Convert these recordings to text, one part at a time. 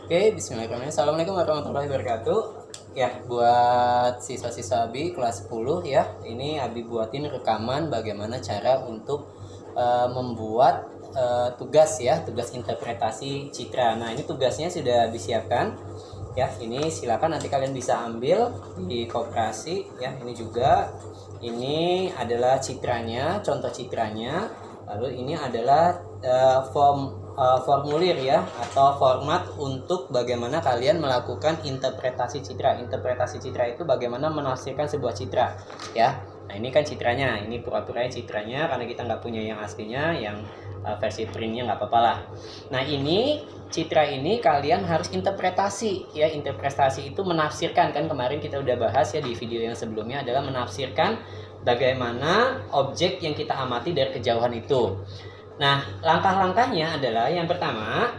Oke, bismillahirrahmanirrahim. Assalamualaikum warahmatullahi wabarakatuh. Ya, buat siswa-siswa Abi kelas 10 ya, ini Abi buatin rekaman bagaimana cara untuk membuat tugas ya, tugas interpretasi citra. Nah, ini tugasnya sudah disiapkan. Ya, ini silakan nanti kalian bisa ambil di koperasi ya. Ini adalah citranya, contoh citranya. Lalu ini adalah formulir ya, atau format untuk bagaimana kalian melakukan interpretasi citra. Interpretasi citra itu bagaimana menafsirkan sebuah citra ya. Nah, ini kan citranya, ini pura-puranya citranya karena kita nggak punya yang aslinya, yang versi printnya nggak apa-apa lah. Nah, ini citra ini kalian harus interpretasi ya. Interpretasi itu menafsirkan, kan kemarin kita udah bahas ya di video yang sebelumnya, adalah menafsirkan bagaimana objek yang kita amati dari kejauhan itu. Nah, langkah-langkahnya adalah yang pertama,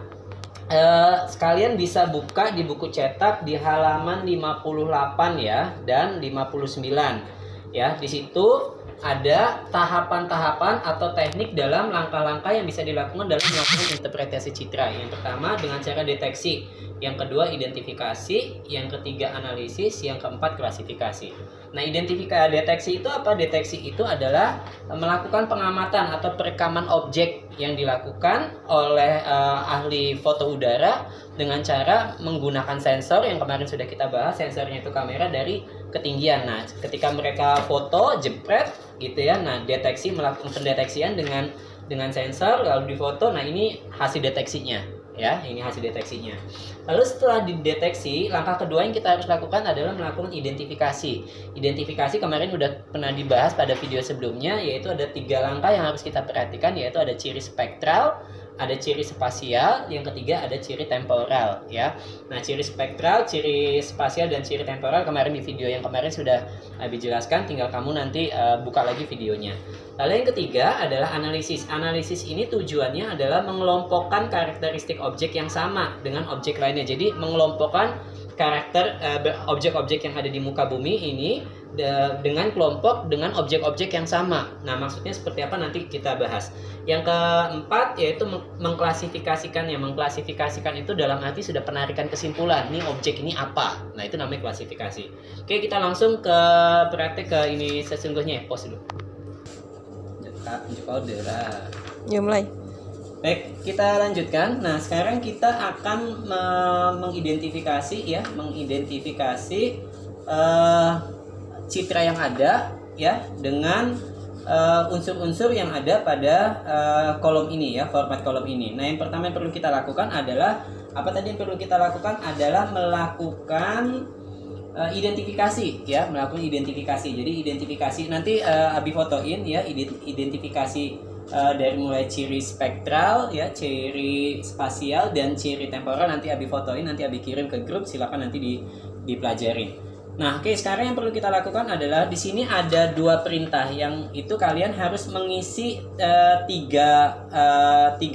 kalian bisa buka di buku cetak di halaman 58 ya dan 59 ya. Di situ ada tahapan-tahapan atau teknik dalam langkah-langkah yang bisa dilakukan dalam melakukan interpretasi citra. Yang pertama dengan cara deteksi, yang kedua identifikasi, yang ketiga analisis, yang keempat klasifikasi. Nah, deteksi itu apa? Deteksi itu adalah melakukan pengamatan atau perekaman objek yang dilakukan oleh ahli foto udara dengan cara menggunakan sensor yang kemarin sudah kita bahas. Sensornya itu kamera dari ketinggian. Nah, ketika mereka foto jepret gitu ya, nah deteksi melakukan pendeteksian dengan sensor lalu difoto. Nah, ini hasil deteksinya ya, ini hasil deteksinya. Lalu setelah dideteksi, langkah kedua yang kita harus lakukan adalah melakukan identifikasi. Identifikasi kemarin udah pernah dibahas pada video sebelumnya, yaitu ada 3 langkah yang harus kita perhatikan, yaitu ada ciri spektral, ada ciri spasial, yang ketiga ada ciri temporal ya. Nah, ciri spektral, ciri spasial, dan ciri temporal kemarin di video yang kemarin sudah Abi jelaskan, tinggal kamu nanti buka lagi videonya. Lalu yang ketiga adalah analisis. Analisis ini tujuannya adalah mengelompokkan karakteristik objek yang sama dengan objek lainnya. Jadi mengelompokkan karakter objek-objek yang ada di muka bumi ini dengan kelompok dengan objek-objek yang sama. Nah, maksudnya seperti apa nanti kita bahas. Yang keempat yaitu mengklasifikasikannya. Mengklasifikasikan itu dalam arti sudah penarikan kesimpulan, nih objek ini apa. Nah, itu namanya klasifikasi. Oke, kita langsung ke praktek ke ini sesungguhnya. Pause dulu. Tunjuk order. Ya, mulai. Baik, kita lanjutkan. Nah, sekarang kita akan mengidentifikasi ya, citra yang ada ya dengan unsur-unsur yang ada pada kolom ini ya, format kolom ini. Nah, yang pertama yang perlu kita lakukan adalah apa tadi yang perlu kita lakukan adalah melakukan identifikasi ya, melakukan identifikasi. Jadi identifikasi nanti Abi fotoin ya, identifikasi dari mulai ciri spektral ya, ciri spasial, dan ciri temporal nanti Abi fotoin, nanti Abi kirim ke grup, silakan nanti dipelajarin. Nah, oke, sekarang yang perlu kita lakukan adalah di sini ada 2 perintah yang itu kalian harus mengisi tiga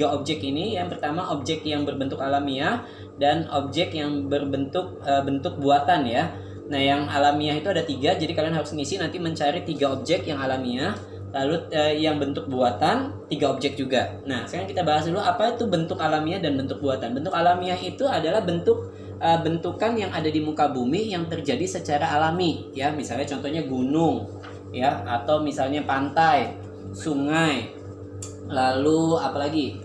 objek ini. Yang pertama objek yang berbentuk alamiah dan objek yang berbentuk bentuk buatan ya. Nah, yang alamiah itu ada 3, jadi kalian harus mengisi nanti mencari 3 objek yang alamiah. Lalu yang bentuk buatan 3 objek juga. Nah, sekarang kita bahas dulu apa itu bentuk alamiah dan bentuk buatan. Bentuk alamiah itu adalah bentukan yang ada di muka bumi yang terjadi secara alami ya. Misalnya contohnya gunung ya, atau misalnya pantai, sungai, lalu apalagi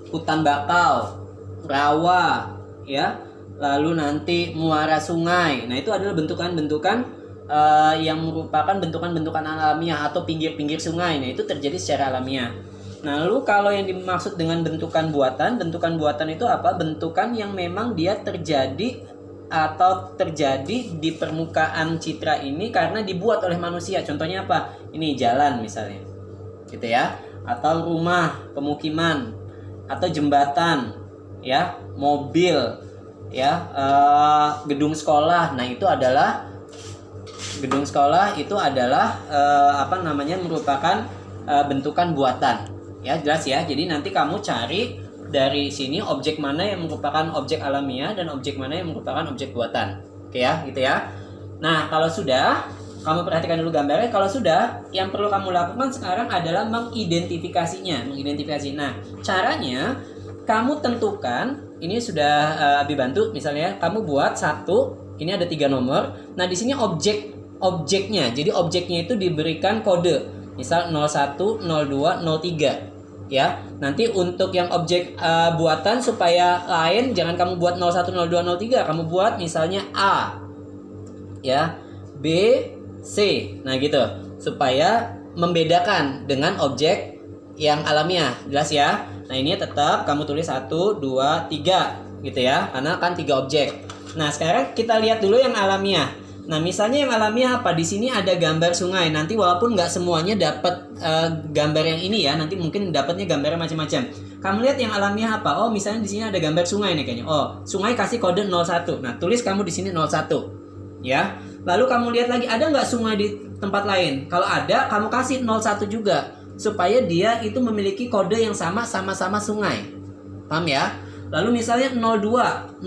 hutan bakau, rawa ya, lalu nanti muara sungai. Nah, itu adalah bentukan-bentukan yang merupakan bentukan-bentukan alamiah atau pinggir-pinggir sungai. Nah, itu terjadi secara alamiah. Nah, lalu kalau yang dimaksud dengan bentukan buatan itu apa? Bentukan yang memang dia terjadi di permukaan citra ini karena dibuat oleh manusia. Contohnya apa? Ini jalan misalnya, gitu ya, atau rumah, pemukiman, atau jembatan, ya, mobil, ya, gedung sekolah. Nah, itu adalah gedung sekolah itu adalah merupakan bentukan buatan ya, jelas ya. Jadi nanti kamu cari dari sini objek mana yang merupakan objek alamiah dan objek mana yang merupakan objek buatan. Oke ya, gitu ya. Nah, kalau sudah, kamu perhatikan dulu gambarnya. Kalau sudah, yang perlu kamu lakukan sekarang adalah mengidentifikasinya. Nah, caranya kamu tentukan, ini sudah Abi bantu, misalnya kamu buat satu, ini ada 3 nomor. Nah di sini objeknya, jadi objeknya itu diberikan kode, misal 01, 02, 03. Ya, nanti untuk yang objek buatan supaya lain, jangan kamu buat 01, 02, 03, kamu buat misalnya A, ya, B, C. Nah gitu, supaya membedakan dengan objek yang alamiah, jelas ya. Nah ini tetap kamu tulis 1, 2, 3 gitu ya, karena kan 3 objek. Nah sekarang kita lihat dulu yang alamiah. Nah misalnya yang alamiah apa? Di sini ada gambar sungai. Nanti walaupun nggak semuanya dapat gambar yang ini ya, nanti mungkin dapatnya gambarnya macam-macam. Kamu lihat yang alamiah apa? Oh misalnya di sini ada gambar sungai nih kayaknya. Oh sungai kasih kode 01. Nah tulis kamu di sini 01, ya. Lalu kamu lihat lagi ada nggak sungai di tempat lain? Kalau ada, kamu kasih 01 juga, supaya dia itu memiliki kode yang sama-sama sungai. Paham ya? Lalu misalnya 02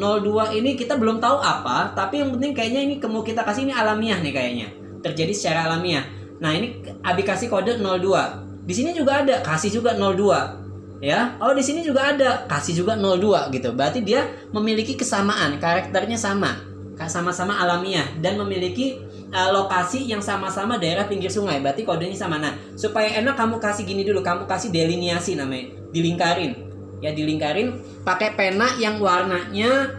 ini kita belum tahu apa, tapi yang penting kayaknya ini kamu kita kasih ini alamiah nih kayaknya, terjadi secara alamiah. Nah ini Abi kasih kode 02. Di sini juga ada, kasih juga 02. Ya, oh di sini juga ada, kasih juga 02 gitu. Berarti dia memiliki kesamaan, karakternya sama-sama alamiah dan memiliki lokasi yang sama-sama daerah pinggir sungai. Berarti kodenya sama. Nah, supaya enak kamu kasih gini dulu, kamu kasih deliniasi namanya, dilingkarin. Ya dilingkarin pakai pena yang warnanya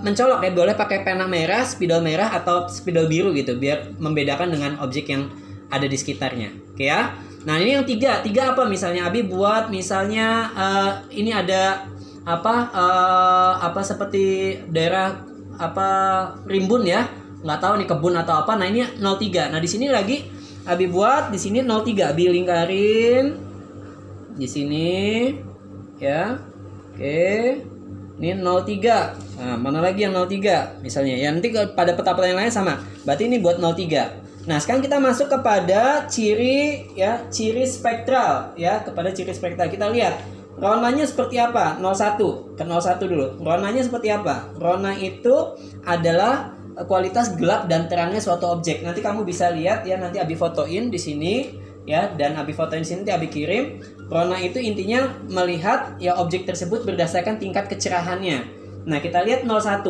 mencolok ya, boleh pakai pena merah, spidol merah atau spidol biru gitu, biar membedakan dengan objek yang ada di sekitarnya. Oke ya. Nah ini yang tiga apa misalnya Abi buat misalnya ini ada apa seperti daerah rimbun ya, nggak tahu nih kebun atau apa. Nah ini 03. Nah di sini lagi Abi buat di sini 03, Abi lingkarin di sini. Ya, oke, ini 03. Nah, mana lagi yang 03 misalnya? Ya nanti pada peta yang lain sama. Berarti ini buat 03. Nah, sekarang kita masuk kepada ciri spektral ya, kepada ciri spektral. Kita lihat warnanya seperti apa? 01. Ke 01 dulu. Warnanya seperti apa? Warna itu adalah kualitas gelap dan terangnya suatu objek. Nanti kamu bisa lihat ya, nanti Abi fotoin di sini. Ya, dan Abi fotoin sini, nanti Abi kirim. Warna itu intinya melihat ya objek tersebut berdasarkan tingkat kecerahannya. Nah kita lihat 01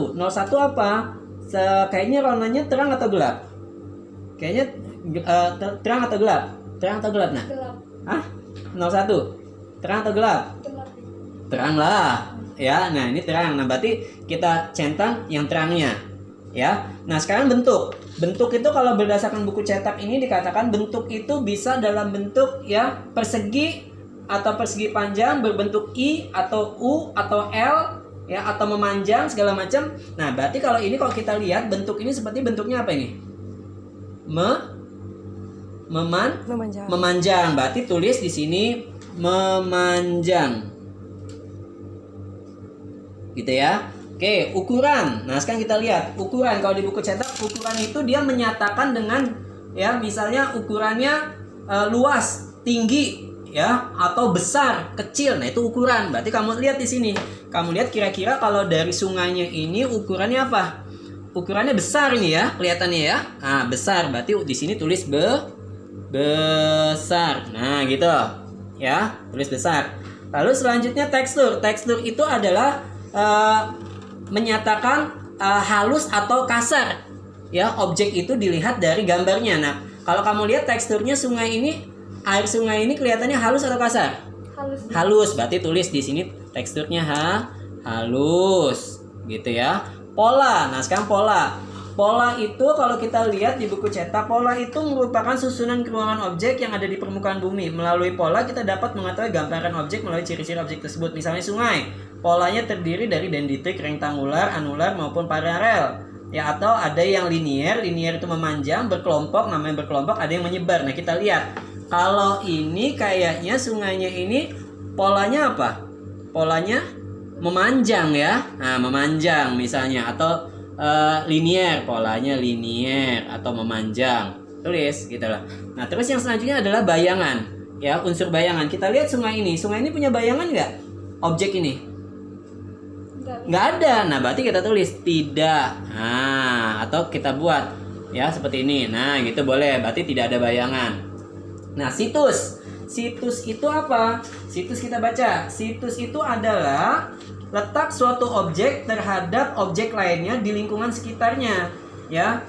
apa? Kayaknya warnanya terang atau gelap? Kayaknya terang atau gelap? Terang atau gelap? Nah gelap. 01 terang atau gelap? Gelap. Terang lah ya. Nah ini terang. Nah berarti kita centang yang terangnya ya. Nah sekarang bentuk itu kalau berdasarkan buku cetak ini dikatakan bentuk itu bisa dalam bentuk ya persegi atau persegi panjang, berbentuk I atau U atau L ya, atau memanjang segala macam. Nah berarti kalau kita lihat bentuk ini seperti bentuknya apa ini? Memanjang. Berarti tulis di sini memanjang gitu ya. Oke, ukuran. Nah, sekarang kita lihat ukuran. Kalau di buku cetak, ukuran itu dia menyatakan dengan ya, misalnya ukurannya luas, tinggi, ya, atau besar, kecil. Nah, itu ukuran. Berarti kamu lihat di sini. Kamu lihat kira-kira kalau dari sungainya ini ukurannya apa? Ukurannya besar ini ya, kelihatannya ya. Nah, besar. Berarti di sini tulis besar. Nah, gitu. Ya, tulis besar. Lalu selanjutnya tekstur. Tekstur itu adalah menyatakan halus atau kasar ya, objek itu dilihat dari gambarnya. Nah kalau kamu lihat teksturnya sungai ini, air sungai ini kelihatannya halus atau kasar? Halus. Berarti tulis di sini teksturnya halus gitu ya. Pola. Nah sekarang pola itu kalau kita lihat di buku cetak, pola itu merupakan susunan keruangan objek yang ada di permukaan bumi. Melalui pola kita dapat mengetahui gambaran objek melalui ciri-ciri objek tersebut. Misalnya sungai, polanya terdiri dari dendritik, rektangular, anular maupun paralel. Ya, atau ada yang linier itu memanjang, berkelompok, namanya berkelompok, ada yang menyebar. Nah kita lihat, kalau ini kayaknya sungainya ini polanya apa? Polanya memanjang ya. Nah memanjang misalnya, atau linier, polanya linier atau memanjang, tulis gitu lah. Nah terus yang selanjutnya adalah bayangan ya, unsur bayangan. Kita lihat sungai ini punya bayangan nggak? Objek ini nggak ada. Nah berarti kita tulis tidak. Nah atau kita buat ya seperti ini. Nah gitu boleh, berarti tidak ada bayangan. Nah situs Situs itu apa? Situs kita baca. Situs itu adalah letak suatu objek terhadap objek lainnya di lingkungan sekitarnya, ya.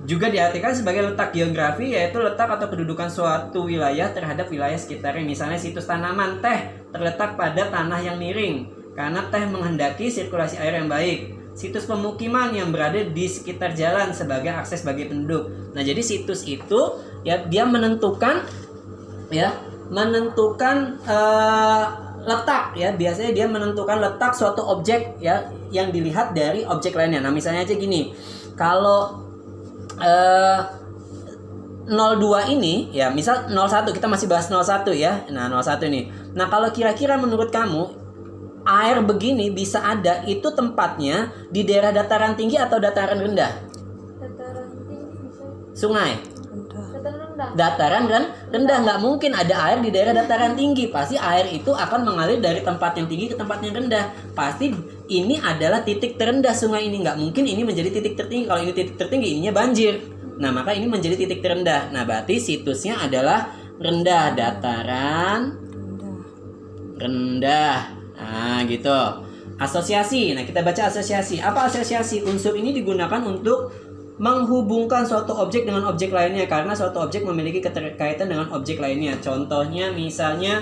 Juga diartikan sebagai letak geografi, yaitu letak atau kedudukan suatu wilayah terhadap wilayah sekitarnya. Misalnya situs tanaman teh terletak pada tanah yang miring karena teh menghendaki sirkulasi air yang baik. Situs pemukiman yang berada di sekitar jalan sebagai akses bagi penduduk. Nah, jadi situs itu ya dia menentukan letak, ya. Biasanya dia menentukan letak suatu objek, ya, yang dilihat dari objek lainnya. Nah, misalnya aja gini. Kalau 02 ini, ya, misal 01, kita masih bahas 01 ya. Nah, 01 nih. Nah, kalau kira-kira menurut kamu air begini bisa ada itu tempatnya di daerah dataran tinggi atau dataran rendah? Dataran tinggi bisa. Sungai. Dataran rendah. Dataran rendah, nggak mungkin ada air di daerah dataran tinggi. Pasti air itu akan mengalir dari tempat yang tinggi ke tempat yang rendah. Pasti ini adalah titik terendah sungai ini. Nggak mungkin ini menjadi titik tertinggi. Kalau ini titik tertinggi, ininya banjir. Nah, maka ini menjadi titik terendah. Nah, berarti situsnya adalah rendah, dataran rendah. Nah, gitu. Asosiasi. Nah, kita baca asosiasi. Apa asosiasi? Unsur ini digunakan untuk menghubungkan suatu objek dengan objek lainnya karena suatu objek memiliki keterkaitan dengan objek lainnya. Contohnya misalnya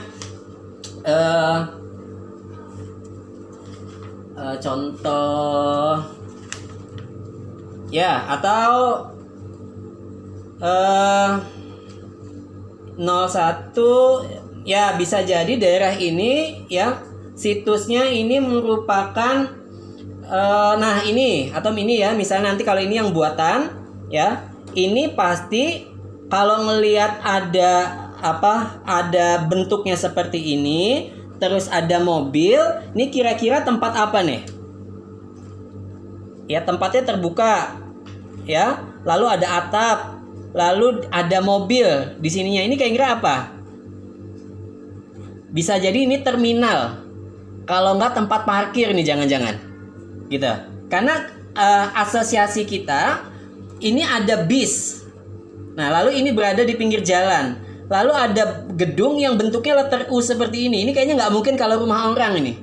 contoh ya, atau 01 ya, bisa jadi daerah ini ya situsnya ini merupakan nah ini atau ini ya, misalnya nanti kalau ini yang buatan ya, ini pasti kalau ngelihat ada bentuknya seperti ini, terus ada mobil, ini kira-kira tempat apa nih? Ya, tempatnya terbuka ya, lalu ada atap, lalu ada mobil di sininya, ini kira-kira apa? Bisa jadi ini terminal, kalau nggak tempat parkir nih, jangan-jangan gitu. Karena asosiasi kita ini ada bis. Nah, lalu ini berada di pinggir jalan. Lalu ada gedung yang bentuknya letter U seperti ini. Ini kayaknya nggak mungkin kalau rumah orang ini.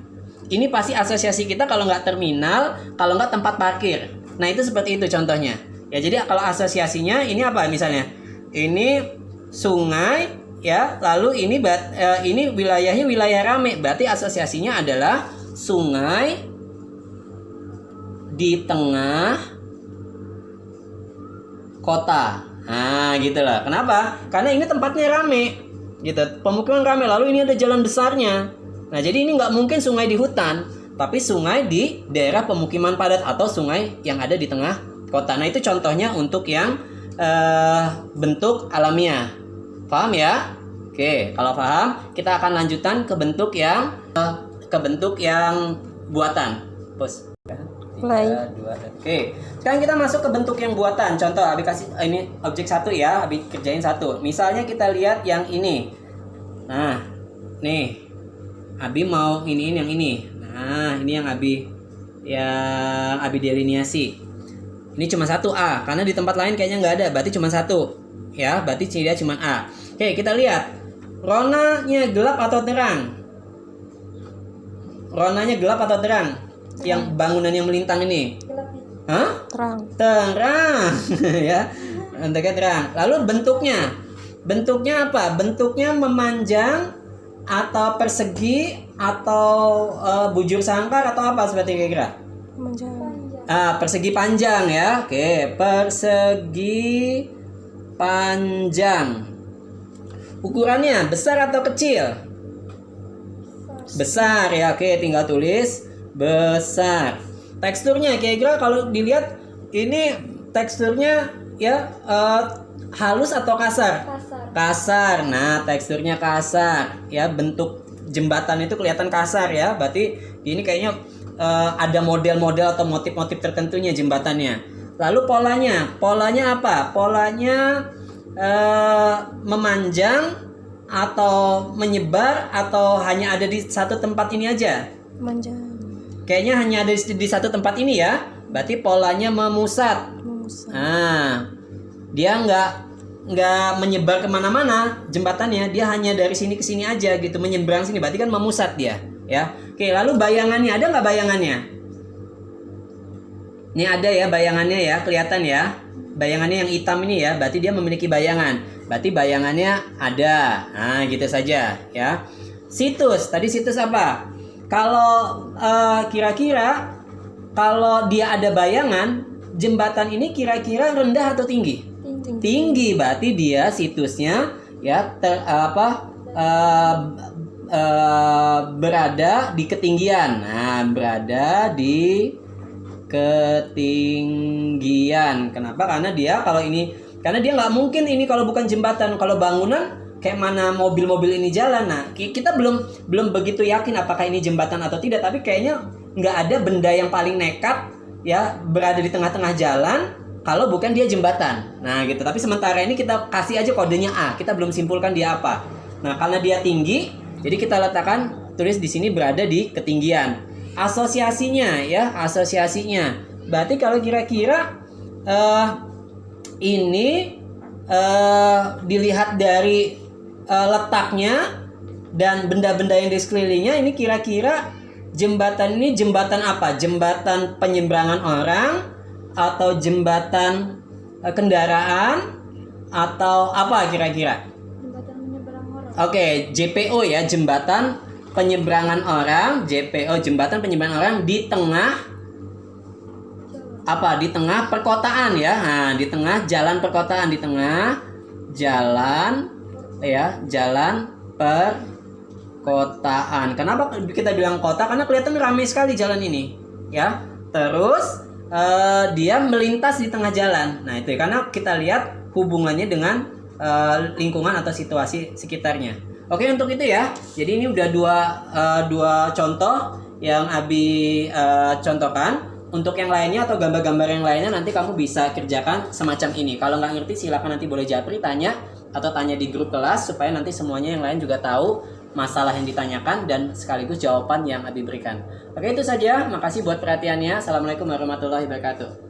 Ini pasti asosiasi kita kalau nggak terminal, kalau nggak tempat parkir. Nah, itu seperti itu contohnya. Ya, jadi kalau asosiasinya ini apa misalnya? Ini sungai ya, lalu ini wilayahnya wilayah rame. Berarti asosiasinya adalah sungai di tengah kota. Nah, gitu lah. Kenapa? Karena ini tempatnya rame, gitu. Pemukiman rame. Lalu ini ada jalan besarnya. Nah, jadi ini nggak mungkin sungai di hutan, tapi sungai di daerah pemukiman padat atau sungai yang ada di tengah kota. Nah, itu contohnya untuk yang bentuk alamiah. Paham ya? Oke, kalau paham, kita akan lanjutkan ke bentuk yang buatan. Pus. 3, 2, oke. Sekarang kita masuk ke bentuk yang buatan. Contoh, Abi kasih ini objek 1 ya, Abi kerjain 1. Misalnya kita lihat yang ini. Nah, nih. Abi mau iniin yang ini. Nah, ini yang Abi delineasi. Ini cuma 1A, karena di tempat lain kayaknya nggak ada, berarti cuma 1. Ya, berarti dia cuma A. Oke, kita lihat. Ronanya gelap atau terang? Ronanya gelap atau terang? Yang bangunan yang melintang ini. Hah? Terang. Ya. Bentuknya terang. Lalu bentuknya apa? Bentuknya memanjang atau persegi atau bujur sangkar atau apa seperti kira-kira? Persegi panjang ya. Oke, persegi panjang. Ukurannya besar atau kecil? Besar ya. Oke, tinggal tulis besar. Teksturnya kira-kira kalau dilihat ini teksturnya ya halus atau kasar? Kasar. Nah, teksturnya kasar ya, bentuk jembatan itu kelihatan kasar ya. Berarti ini kayaknya ada model-model atau motif-motif tertentunya jembatannya. Lalu polanya apa? Polanya memanjang atau menyebar atau hanya ada di satu tempat ini aja? Memanjang. Kayaknya hanya ada di satu tempat ini ya. Berarti polanya memusat. Nah, dia nggak menyebar kemana-mana jembatannya, dia hanya dari sini ke sini aja gitu, menyeberang sini, berarti kan memusat dia, ya. Oke, lalu bayangannya ada nggak bayangannya? Ini ada ya bayangannya ya, kelihatan ya. Bayangannya yang hitam ini ya, berarti dia memiliki bayangan. Berarti bayangannya ada. Nah, gitu saja ya. Situs, tadi situs apa? Kalau kira-kira kalau dia ada bayangan, jembatan ini kira-kira rendah atau tinggi? Tinggi, berarti dia situsnya ya berada di ketinggian. Nah, berada di ketinggian. Kenapa? Karena dia nggak mungkin ini kalau bukan jembatan, kalau bangunan kayak mana mobil-mobil ini jalan. Nah, kita belum begitu yakin apakah ini jembatan atau tidak, tapi kayaknya nggak ada benda yang paling nekat ya berada di tengah-tengah jalan kalau bukan dia jembatan. Nah, gitu. Tapi sementara ini kita kasih aja kodenya A. Kita belum simpulkan dia apa. Nah, karena dia tinggi, jadi kita letakkan tulis di sini berada di ketinggian. Asosiasinya ya, asosiasinya. Berarti kalau kira-kira ini dilihat dari letaknya dan benda-benda yang di sekelilingnya, ini kira-kira jembatan ini jembatan apa? Jembatan penyeberangan orang atau jembatan kendaraan atau apa kira-kira? Jembatan menyeberang orang. Oke, JPO ya, jembatan penyeberangan orang, JPO jembatan penyeberangan orang di tengah apa? Di tengah perkotaan ya. Nah, di tengah jalan perkotaan, di tengah jalan ya, jalan perkotaan. Kenapa kita bilang kota? Karena kelihatan ramai sekali jalan ini, ya. Terus dia melintas di tengah jalan. Nah, itu karena kita lihat hubungannya dengan lingkungan atau situasi sekitarnya. Oke, untuk itu ya. Jadi ini udah dua contoh yang Abi contohkan. Untuk yang lainnya atau gambar-gambar yang lainnya nanti kamu bisa kerjakan semacam ini. Kalau nggak ngerti silakan nanti boleh japri, tanya atau tanya di grup kelas supaya nanti semuanya yang lain juga tahu masalah yang ditanyakan dan sekaligus jawaban yang Abi berikan. Oke, itu saja. Makasih buat perhatiannya. Assalamualaikum warahmatullahi wabarakatuh.